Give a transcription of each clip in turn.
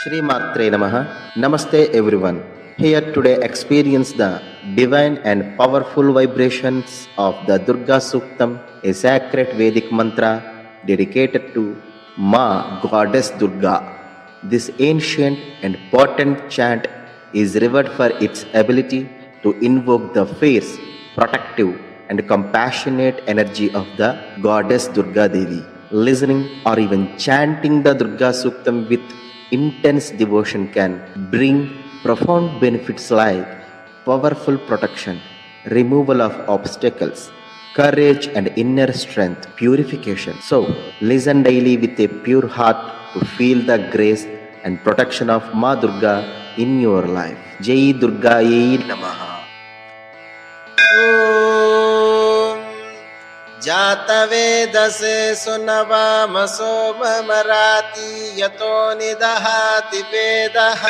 Shri Matre Namaha. Namaste everyone. Here today experience the divine and powerful vibrations of the Durga Suktam, a sacred Vedic mantra dedicated to Ma Goddess Durga. This ancient and potent chant is revered for its ability to invoke the fierce, protective, and compassionate energy of the Goddess Durga Devi. Listening or even chanting the Durga Suktam with intense devotion can bring profound benefits like powerful protection, removal of obstacles, courage and inner strength, purification. So, listen daily with a pure heart to feel the grace and protection of Ma Durga in your life. Jai Durgaye Namaha. जातवेदसे सुनवामसो ममराति यतो निदहाति वेदः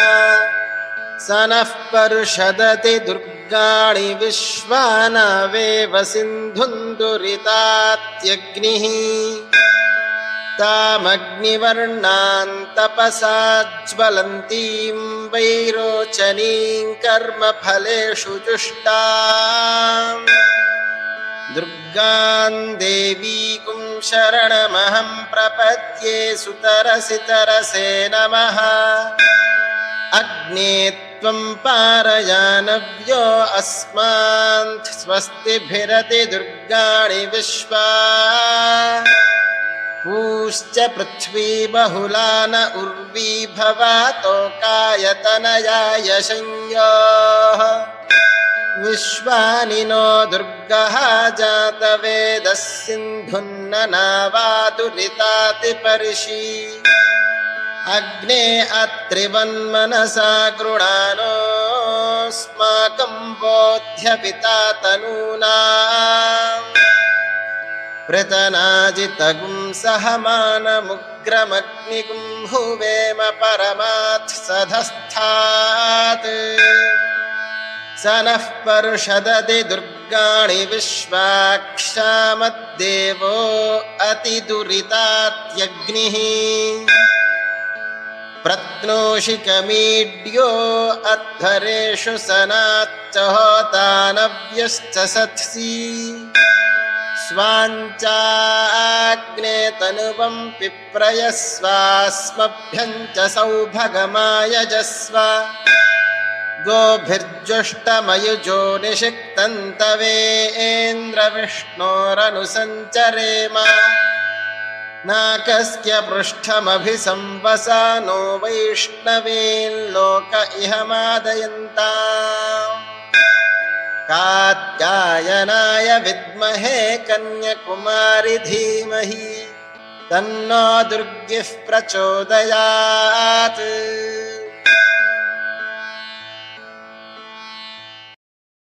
स नः पर्षदति दुर्गाणि विश्वानावेव सिन्धुन्दुरितात्यग्निः तामग्निवर्णान् तपसा ज्वलन्तीं वैरोचनीं कर्मफलेषु जुष्टाम् दुर्गां देवीकुं शरणमहं प्रपद्ये सुतरसि तरसे नमः अग्ने त्वं पारयानव्यो अस्मान् स्वस्तिभिरति दुर्गाणि विश्वा पूश्च पृथ्वी बहुला न उर्वी भवातोकायतनयाय संयोः विश्वानि नो दुर्गः जातवेदः सिन्धुन्ननावातुरितातिपर्षि अग्ने अत्रिवन्मनसा गृणानोऽस्माकं बोध्यपिता तनूनाम् पृतनाजितगुं सहमानमुग्रमग्निगुं हुवेम परमात् सधस्थात् स नः पर्षदति दुर्गाणि विश्वाक्षामद्देवो अतिदुरितात्यग्निः प्रत्नोषिकमीड्यो अध्वरेषु सनाच्च होतानव्यश्च सत्सि स्वाञ्चाग्ने तनुवं पिप्रयस्वास्मभ्यं च सौभगमायजस्व गोभिर्जुष्टमयुजो निषिक्तं तवेन्द्रविष्णोरनुसञ्चरेम नाकस्य पृष्ठमभिसंवसानो वैष्णवीन्लोक इह मादयन्ताम् कात्यायनाय विद्महे कन्याकुमारि धीमहि तन्नो दुर्गिः प्रचोदयात्